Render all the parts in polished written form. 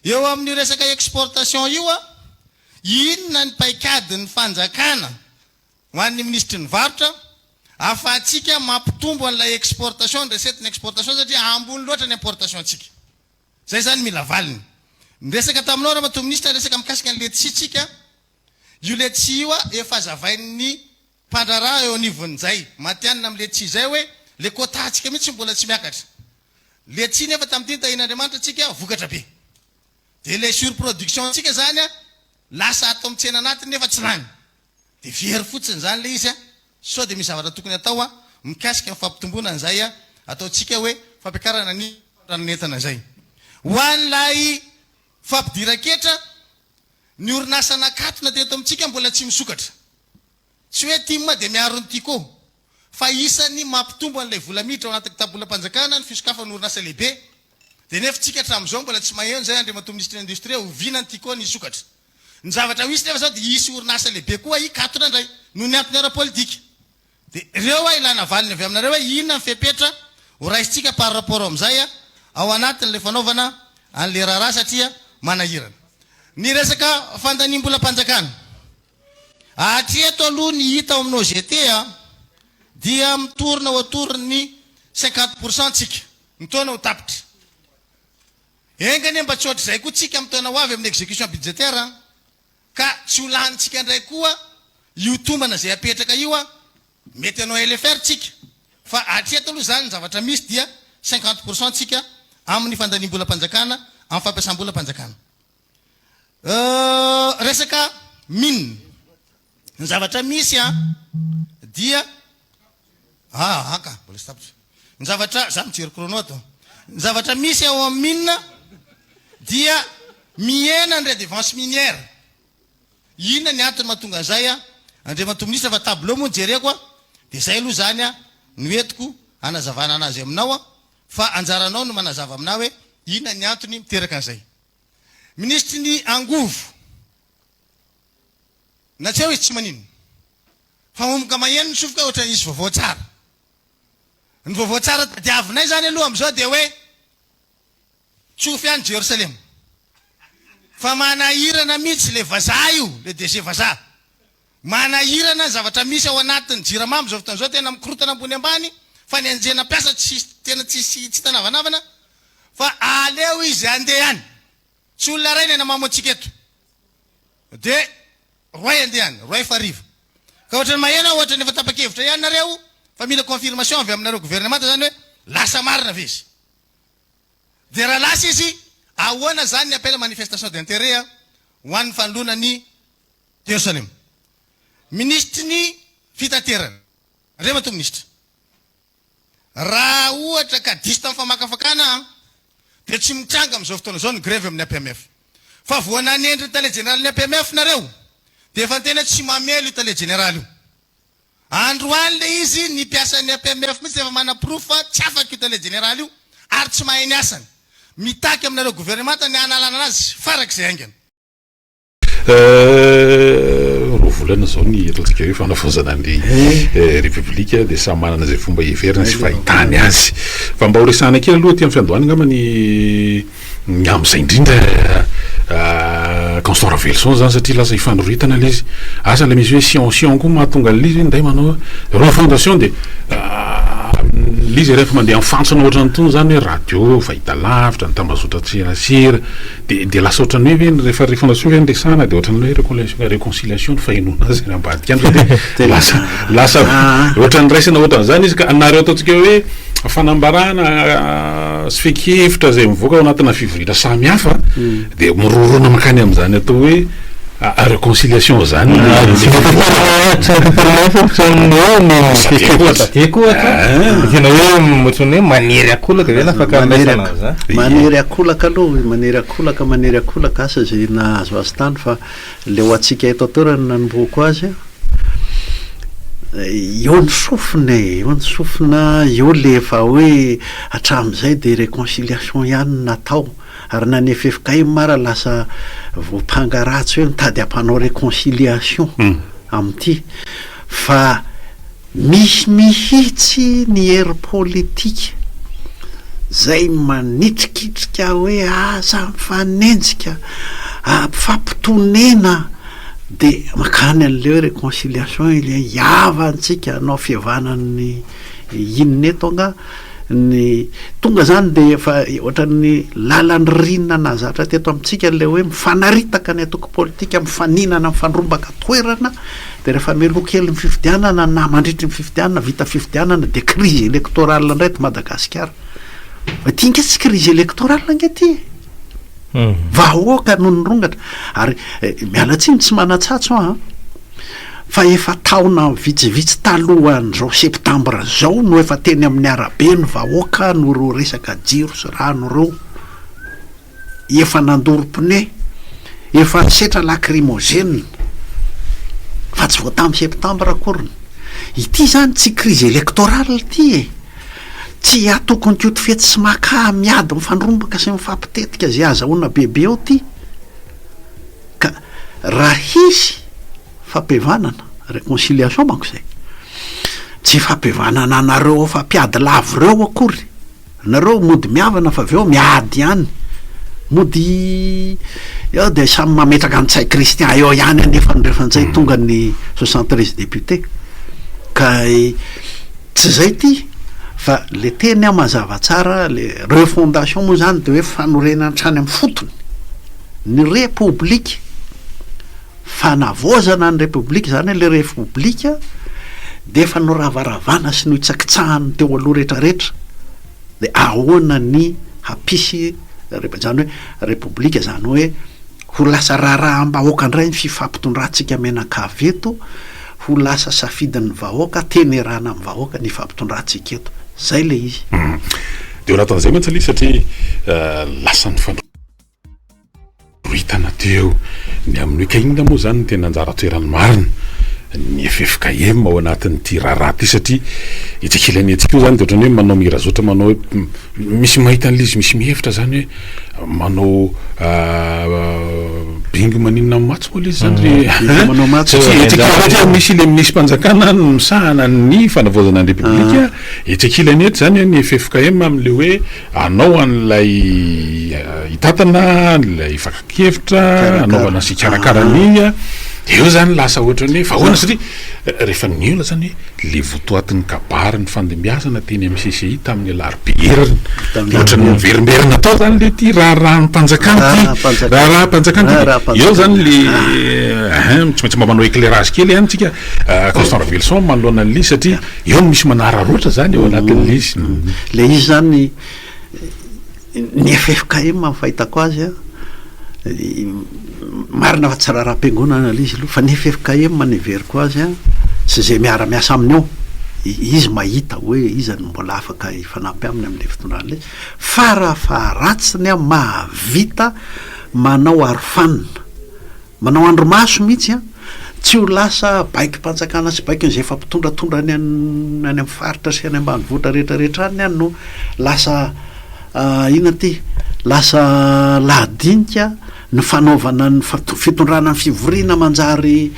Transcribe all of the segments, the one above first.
eo amin'ny resaka exportation io a inona ny paikadiny fanjakana ho an'ny ministry ny varotra afatsika mampitombo an'ilay exportation resetiny exportation satria ambony loatra ny importation tsika zay zany mila valiny ny resaka taminao raha mato ministra resaka mikasika ny letsia tsika io letsia io a efa zavain'ny mpandraraha eo anivon'izay matianina amin'ny letsia zay hoe le quotatsika mihitsy mbola tsy miakatra letsia nefa tamin'ity tahin'Andriamanitra tsika vokatra be de le surproduction tsika zany a lasa atao mitsena anatiny nefa tsy lany de very fotsiny zany le izy a so de misy zavatra tokony atao a mikasika fampitomboana an'izay a ataotsika hoe fampiakarana ny ranonetana zay ho an'ilay fampidiran-ketra ny orinasa nakatona teto amintsika mbola tsy misokatra tsy hoe tima de miaro ny tiko fa isany mampitombo an'ilay vola miditra ao anaty kitabolam-panjakana ny fisokafana orinasa lehibe de nefa tsika hatramin'izao mbola tsy maheno zay andriamato ministre industrie ovina ny tiko ny sokatra ny zavatra ho isy nefa zao de isy orinasa lehibe koa ikatona indray no ny antony ara-politika de reo a ilana valiny avy aminareo hoe inona ny fepetra ho raisitsika par rapport amin'izay a ao anatin'le fanaovana an'le raharaha satria manahirana ny resaka fandanimbolam-panjakana hatreto aloha ny hita ao aminao GT a dia mitorona ho atorony 50% tsika mitona ho tapitra engany mba tsy ohatra zay koa tsika mitona ho avy amin'ny exécution budgétaire ka tsy ho lanitsika indray koa io tombana zay apetraka io a mety anao LFR tsika fa hatreto aloha zany ny zavatra misy dia 50% tsika amin'ny fandanimbolam-panjakana amin'ny fampiasam-bolam-panjakana resaka mine ny zavatra misy a dia aka mbola sy tapitra ny zavatra za mijery chrono atao ny zavatra misy ao amin'ny mine dia miena ny redevance minière inona ny antony mahatonga an'izay a andriamato ministra fa tableau moa jereko a de zay aloha zany a no entiko anazavana anazy aminao a fa anjaranao no manazava aminao hoe inona ny antony miteraka an'izay ministry ny angovo na tsy hoe izy tsy manino fa momboka maheno ny sofoka ohatra isy vaovao tsara ny vaovao tsara tadiavinay zany aloha am'izao de hoe tsofy any Jerusalem fa manahirana mihitsy le vazaha io le DG vazaha manahirana ny zavatra misy ao anatin'ny jiramamy zao fotoana zao tena mikorotana ambony ambany fa ny anjena piasa tena tsy tanavanavana fa aleo izy andeha any tsy olona ray nena mamoatsika eto de roy andeha any roy fariva ka ohatrany mahena ohatra nefa tapa-kevitra ihany nareo fa mila confirmation avy aminareo gouvernement zany hoe lasa marina ve izy de raha lasa izy ahoana zany ny appel manifestation d'intérêt ho an'ny fanoloana ny Jerusalem ministre ny fitaterana andriamato ministra raha ohatra ka diso tamin'ny famakafakana de tsy mitranga amin'izao fotoana zao ny grève amin'ny APMF fa voana ny endriny tale général ny APMF nareo de efa tena tsy mamelo tale général io androany le izy ny piasan'ny APMF mihitsy efa mana-proof fa tsy afaka io tale général io ary tsy mahay ny asany mitaky aminareo gouvernement ny analana anazy farak'izay aingana roa volana zao ny ataontsika hoe fanafozana ny république de samy manana zay fomba heverina sy fahitany azy fa mba ho resana kely aloha ty amin'ny fiandohany ngamba ny am'izay indrindra constant Ravelson zany satria lasa ifanoritana le izy asa le misy hoe sion koa mahatonga lizy nday manao refondation de lizy rehefa mandeha mifantsona ohatra nytony zany hoe radio fahita lavitra ny tambazotra tsirasira de lasa ohatrany hoe rehefa refondation ve ndresana de ohatrany hoe réconciliation ny fahenona azy ambadika any de lasa ohatrany raisina ohatran'izany izy ka anareo ataontsika hoe fanambarana sy fekevitra zay mivoaka ao anatina fivoritra samy hafa de mirorona makany am'izany atao hoe réconciliation zany maniry akolaka aloha maniry akolaka asa zay nahazo azy tany fa le ho atsika eto atorany nanomboako azy eo ny sofina eo le efa hoe hatramin'izay de réconciliation ihany natao ary nanefefika mara lasa voapangaratsy hoe mitady ampanao réconciliation amin'ity fa misy mihitsy ny hery politika zay manitrikitrika hoe aza mifanenjika fampitonena de makany an'le hoe réconciliation ile iavantsika anao fihavanany inona eto anga ny tonga zany de efa ohatran'ny lalany rinina nazatra teto amintsika le hoe mifanaritaka ny atoko politika mifaninana mifandrombaka toerana de rehefa melo kely ny fifidianana na mandritry ny fifidianana vita fifidianana de crise électorale ndray to Madagasikara ty nge tsy crise électorale nge ty vahoaka no nyrongatra ary mialatsiny tsy manatsatso fa efa taona vitsivitsy talohan'izao septambra zao no efa teny amin'ny arabe ny vahoaka no ro resaka jiro sy rano reo efa nandoro pneu efa nisetra lacrymogène fa tsy voa tamin'ny septambra akoriny ity zany tsy crise électorale ty tsy atokony kioto fety sy maka miady mifandrombaka sy mifampitetika zay azahoana bebe eo ty ka raha hisy fampivanana réconciliation manko zay tsy fampivanana anareo fa mpiady lavo reo akory nareo mody miavana fa aveo miady ihany mody eo de samy mametraka antsay Christian eo ihany anefa nrefan'izay tonga ny 73 député ka tsy zay ty fa le teny mazava tsara le refondation moa zany de hoe fanorenana trany amin'ny fotony ny république fanavozana ny république zany le république de efa noravaravana sy no itsakitsahany teo aloha rehetrarehetra de ahoana ny hapisy zany hoe république zany hoe ho lasa raharaha am-bahoaka indray ny fifampitondrantsika menakavy eto ho lasa safidin'ny vahoaka tenerana amin'ny vahoaka ny fampitondrantsika eto zay le izy de anatin'izay mantsy ali satria lasa ny fandroitana teo ny amin'ny hoe ka inona moa zany ny tena anjara toerany marina ny FFKM ao anatin'ity raharaha ty satria itsikilany atsika io zany de ohatrany hoe manao mirazotra manao hoe misy mahita an'le izy misy mihevitra zany hoe manao bingy maninona matsy moa le izy zany satria misy le misy mpanjakana misahana ny fanavozana ny république itsikilany eto zany ny FFKM am'le hoe anao an'lay hitatana lay fakakevitra anaovana sy karakarany eo zany lasa ohatrany hoe fa hoana satria rehefa niola zany hoe le votoatin'ny kabary ny fandimbiasana teny amin'ny CCI tamin'ny alarobieriny ohatrany miverimberina atao zany le ty raharaha mpanjakana ty raharaha mpanjakana ty eo zany le tsy maintsy mba manao éclairage kely ihany tsika Constant Ravelson manoloana an'le izy satria eo no misy manararoatra zany eo anatin'le izy le izy zany ny FFKM fahitako azy marina fa tsy raha-raha-mpiangonana le izy aloha fa ny FFKM neveriko azy sy zay miara-miasa aminy eo izy mahita hoe izany mbola afaka ifanampy aminy amin'le fitondran'le izy fa raha faharatsiny mahavita manao arofanina manao andromaso mihitsy tsy ho lasa baiky mpanjakana sy baiky n'izay fampitondratondra any amin'ny faritra sy any ambanivohitra rehetrarehetra any any no lasa ina ty lasa lahadinika ny fanaovana ny fitondrana ny fivoriana manjary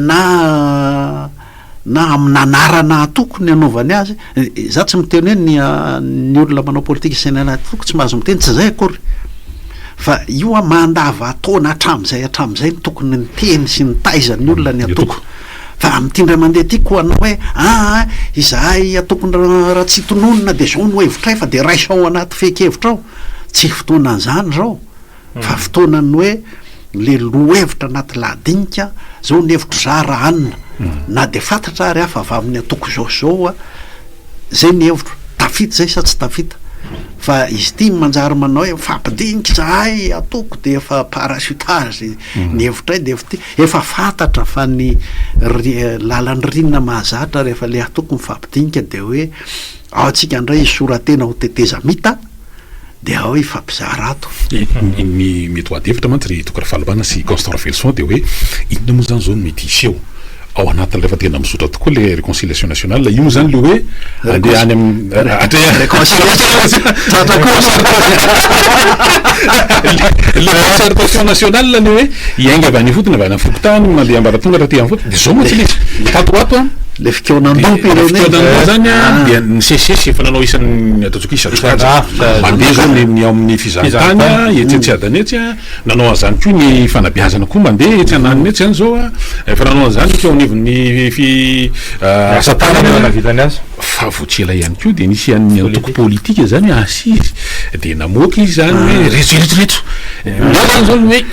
na amin'ny anarana tokony anaovany azy za tsy miteny hoe ny olona manao politika senana toko tsy mahazo miteny tsy zay akory fa io mandava ataona hatram'izay ny tokony ny teny sy ny taizany olona ny atoko fa am'tindray mandeha tiako anao hoe izahay atokony raha tsy tononona de zao no hevitray fa de raisao anaty fekevitra ao tsy fotoanan'izany zao fa fotoanany hoe le lohevitra anaty lahadinika zao ny hevitro zara anina na de fantatra ary hafa avy amin'ny atoko zao zay ny hevitro tafita zay sa tsy tafita fa izy ty manjary manao hoe fampidinika zahay atoko de efa parachutage ny hevitray de efa fantatra fa ny lalan'ny rinina mahazatra rehefa le atoko mifampidinika de hoe ao atsika indray isoratena ho teteza mita de ao ifampizara ato ny mety hoady hevitra mantsy ry tokara fahalabana sy Constant Ravelson de hoe inona moa zany zao no mety iseho ao anatin'ny rehefa tena misotra tokoa le réconciliation nationale io zany le hoe andeha any le concertation nationale ny hoe iainga avy any fotony avy any fokotany mandeha ambaratonga raha ty any fotony de zao mantsy le izy tato ato le fikonan-doha zany a dia ny sesesy efa nanao isan'ny ataontsika isatsikaja mandeha zao ny amin'ny fizahantany a etsy adany etsy a nanao an'izany koa ny fanabeazana koa mandeha etsy ananiny etsy zany zao a efa nanao an'izany keo anivon'ny asatanana vitany azy fa voatsela ihany koa dia nisy an'ny antoko politika zany asizy dia namoaka izy zany hoe retsoretsoretso zany zao hoe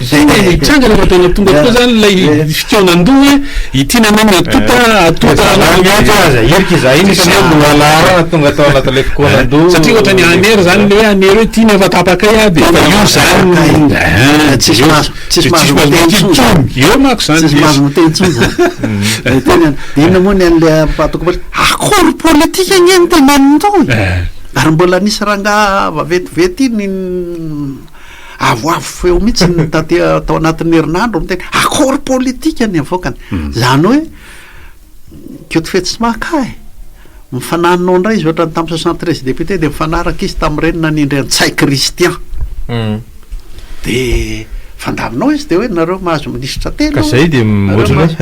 itsanga rehefa tena tonga tokoa zany ilay fikonan-doha hoe ity nanany atota eriky za iny alara tonga tao anatin'ilay fikonan-doha satria ohatra ny anery zany le hoe anery hoe tia nefa tapakay a dia io zany tsisy mahazo eo mako zany tsisy mahazo miteny tsony zany tena dia inona moa ny an'le mpatoko akory politika ngeny tenanindao ary mbola nisy ranga vavetivety iny avoavo feo mihitsy ny taty tao anatin'ny herinandro miteny akory politika ny avoakany zany hoe keo ty fety sy mahakay mifananonao indray izy ohatrany tamin'ny 73 député dia mifanaraka izy tamin'ireny nanindry an-tsay Christian dia fandaminao izy dia hoe nareo mahazo minisitra tena ka zay dia ohatrany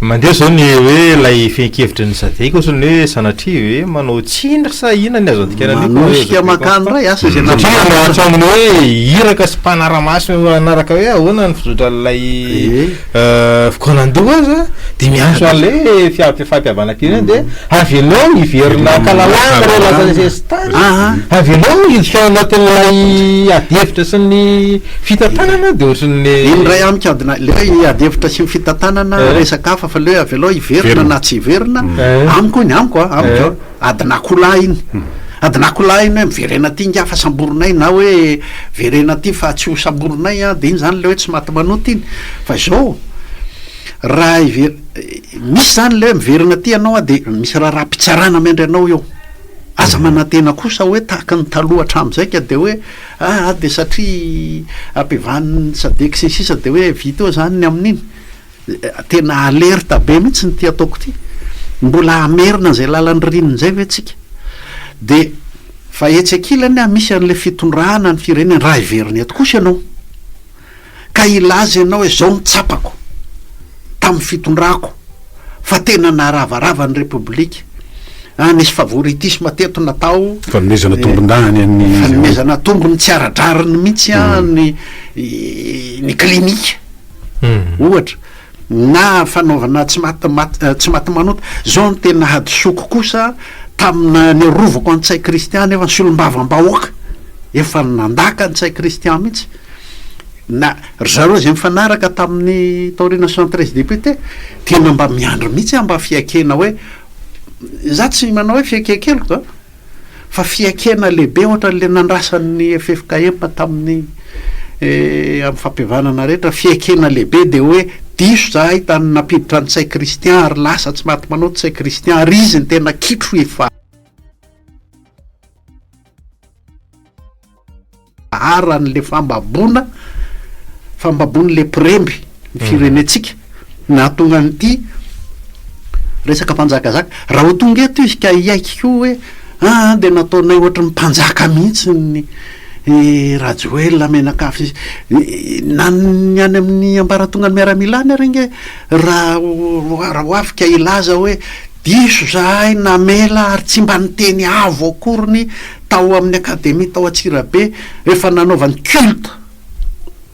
mandeha zao ny hoe lay fenkevitra ny sadeko ohatrany hoe sanatria hoe manao tsindry sa ina ny azo antikananosika makany ray asa zay natrany hoe iraka sy mpanaramaso anaraka hoe ahoana ny fizotra lay fikonan-doha aza dia mianso an'le fampiavana-pirenena dia avelao iverina kalalana reo lazazestany avelao idika anatin'lay adevitra sy ny fitantanana dia ohatrany iny ray amiko adina le hoe adevitra sy ny fitantanana resaka hafa fa le hoe avelao iverina na tsy iverina amiko iny amiko amiko adinakola iny adinakola iny hoe miverena ty ngy afa samboronay na hoe verena ty fa tsy ho samboronay a dia iny zany le hoe tsy maty manoty iny fa zao raha misy zany le hoe miverina ty ianao a dia misy raha mpitsarana mindry anao eo aza manantena kosa hoe tahaka ny taloha hatramin'izay ka dia hoe dia satria ampivaniny sadeky sy sisa dia hoe vita eo zany ny amin'iny tena alerta be mihitsy ny ty ataoko ty mbola amerina zay lalan'ny rinin'izay ve tsika dia fa etsy akilany a misy an'le fitondrana ny firenena raha iveriny eto kosa ianao ka ilaza ianao hoe zao mitsapako tamin'ny fitondrako fa tena naharavarava ny republika nisy favoritisme teto natao fanomezana tombondany fanomezana tombony tsy aradrariny mihitsy a ny klinika ohatra na fanaovana tsy maty manota zao ny tena hadisoko kosa tamina ny rovako an-tsay kristiany efa ny solombavam-bahoaka efa nandaka ny-tsay kristian mihitsy na zareo zay mifanaraka tamin'ny taorina 73 député tena mba miandro mihitsy mba fiakena hoe za tsy manao hoe fiakekeloko fa fiakena lehibe ohatra le nandrasan'ny FFKM tamin'ny amin'ny fampiavanana rehetra fiakena lehibe dia hoe diso za hitany napiditra ny-tsay kristian ary lasa tsy maty manao tsy-tsay kristian ary izy ny tena kitro efa aran'le fambabony le premby ny firenetsika na tonga n'ity resaka mpanjakazaka raha ho tonga eto izy ka iaiky koa hoe dia nataonay ohatra ny mpanjaka mihitsy ny Rajoel menakafy nany any amin'ny ambaratonga ny miaramilany renge raha ho afika ilaza hoe diso zahay namela ary tsy mba niteny avo akoriny tao amin'ny akademia tao Atsirabe efa nanaovany culte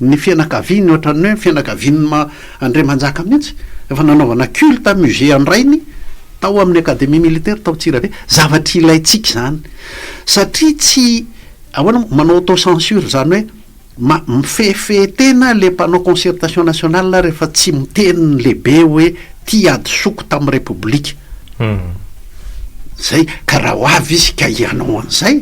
ny fianakaviny ohatrany hoe fianakaviny André Manjaka mihitsy efa nanaovana culte musée andrainy tao amin'ny akademia militaire tao Atsirabe zavatra ilaitsika zany satria tsy ahoana manao autocensure zany hoe mifefe tena le mpanao concertation nationale rehefa tsy miteny lehibe hoe ty adisoko tamin'ny republika zay ka raha ho avy izy ka ianao an'izay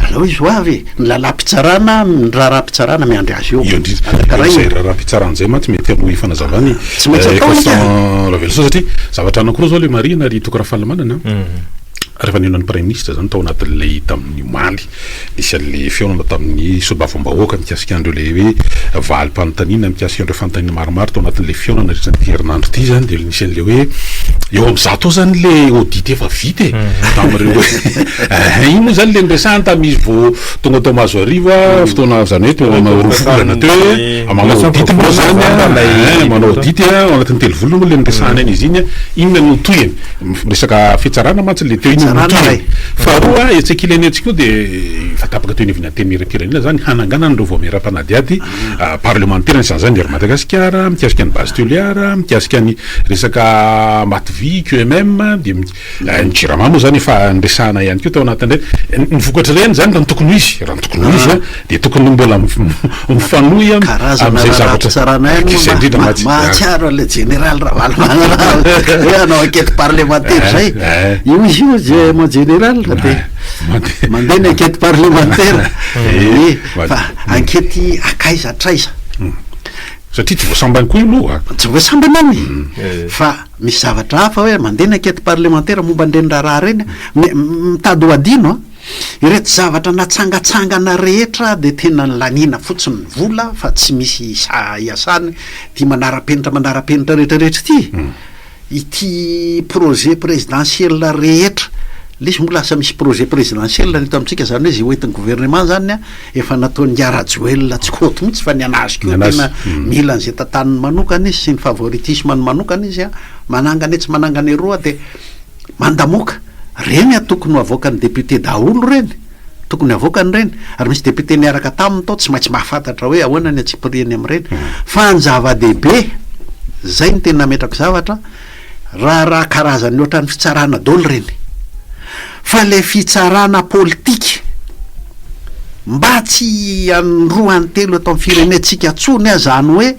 alao izy ho avy ny lalam-pitsarana ny raharam-pitsarana miandry azy eozay raharam-pitsarana zay matsy mety amo ifanazavany tsy maintsy atao lavelaso satria zavatra anakora zao le marina ary tokara fahalamanana rehefa ninonany prime ministre zany tao anatin'lay tamin'ny Maly nisy an'le fionana tamin'ny solombavam-bahoaka mikasika andreo le hoe valim-panontaniana mikasika andreo fanontaniana maromaro tao anatin'le fionana rehetra ny herinandro ity zany dia nisy an'le hoe eo am'zato zany le audit efa vita tamireo iny moa zany le nresahany tamizy vo tonga tao mahazo ariva fotoana zany hoe roavolana teo hoe manao audit moa zany manao audit anatin'ny telo volana moa le nresahany any izy iny inona no toyany resaka fitsarana mantsy le teo iny notoyany faharoa etsekilany antsika io de fa tapaka teo ny teny miram-pirenena zany hanangana nireo voamera-panadiady parlementaire nisany zany ery Madagasikara mikasika ny base toliara mikasika ny resaka matvy QMM de ny jirama moa zany efa nresahana ihany keo tao anatin'ireny ny vokatra reny zany raha ny tokony izy de tokony mbola mifanohy am'izay zavatra mahatsiaro le général Ravalomanana anao enquête parlementaire zay io izy io je mon général de mandeha ny enquête parlementaire fa enquête akaiza traiza satria tsy voasambany koa io loha tsy voasambany any fa misy zavatra hafa hoe mandeha ny enquête parlementaire momba ndreny raha reny mitady ho adino ireto zavatra natsangatsangana rehetra de tena lanina fotsiny ny vola fa tsy misy iasany ty manara-penitra rehetrarehetra ty ity projet présidentiel rehetra lesy mbola lasa misy projet présidentiel neto amitsika zany hoe zay hoentin'ny gouvernement zany efa nataony Rajoelina tsy koto mihitsy fa ny anazy keo tena mila an'izay tantaniny manokana izy sy ny favoritisme ny manokana izy manangana etsy manangana eroa de mandamoka reny tokony avoakany député daholo reny tokony avoakany reny ary misy député niaraka taminy tao tsy maintsy mahafantatra hoe ahoana ny atsipiriany am'ireny fa ny zava-dehibe zay ny tena metrako zavatra raha karazany ohatran'ny fitsarana daholo reny fa le fitsarana politika mba tsy anroany telo atao amin'ny firenentsika tsony zany hoe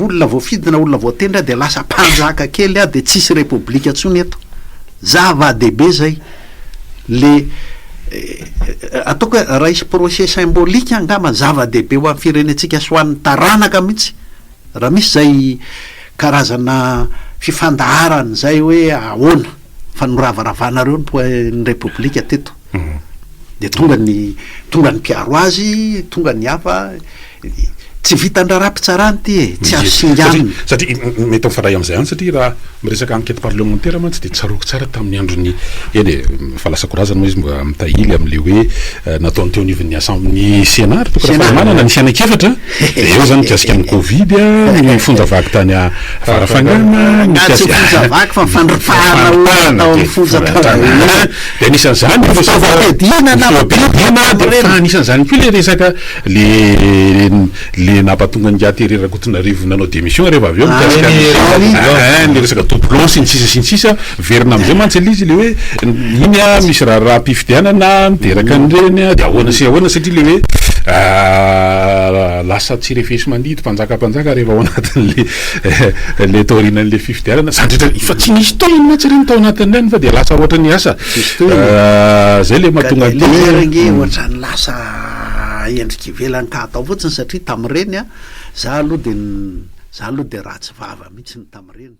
olona voafidina olona voatendra de lasa mpanjaka kely de tsisy republika tsony eto zava-dehibe zay le ataoko hoe raha isy procès symbolique angamba zava-dehibe ho amin'ny firenentsika soan'ny taranaka mihitsy raha misy zay karazana fifandaharany zay hoe ahoana fa noravaravanareo ny republika teto de tonga ny mpiaro azy tonga ny hafa tsy vitan-drara-pitsarany ty tsy azo singaniny satria mety mifaray am'izay any satria raha miresaka enquête parlementaire mantsy de tsaroko tsara tamin'ny androny eny falasakorazany moa izy mba mitahily am'le hoe nataony teo anivon'ny ny Sénat manana ny sianakefatra de eo zany mikasika ny Covid ny fonjavaky tany farafangana tsy fonjavaky fa mifandrifahana ao amin'ny fonjaka de anisan'izany anisan'izany koa le resaka le nampatonga ny gaterera kotonarivo nanao démission rehefa avy eo mikasika ny resaka doublon sy ny sisa verina am'izay mantsy le izy le hoe iny misy raha mpifidianana miteraka an'ireny de ahoana sy ahoana satria le hoe lasa tsy refesy mandidy mpanjaka rehefa ao anatin'le taorinan'le fifidianana zandritra fa tsy nisy tao iny matsy reny tao anatin'ireny fa de lasa ohatra ny asa zay le mahatonga rege ohatrany lasa endriky ivelany ka atao fotsiny satria tamin'ireny za aloha de ratsy vava mihitsy ny tamin'ireny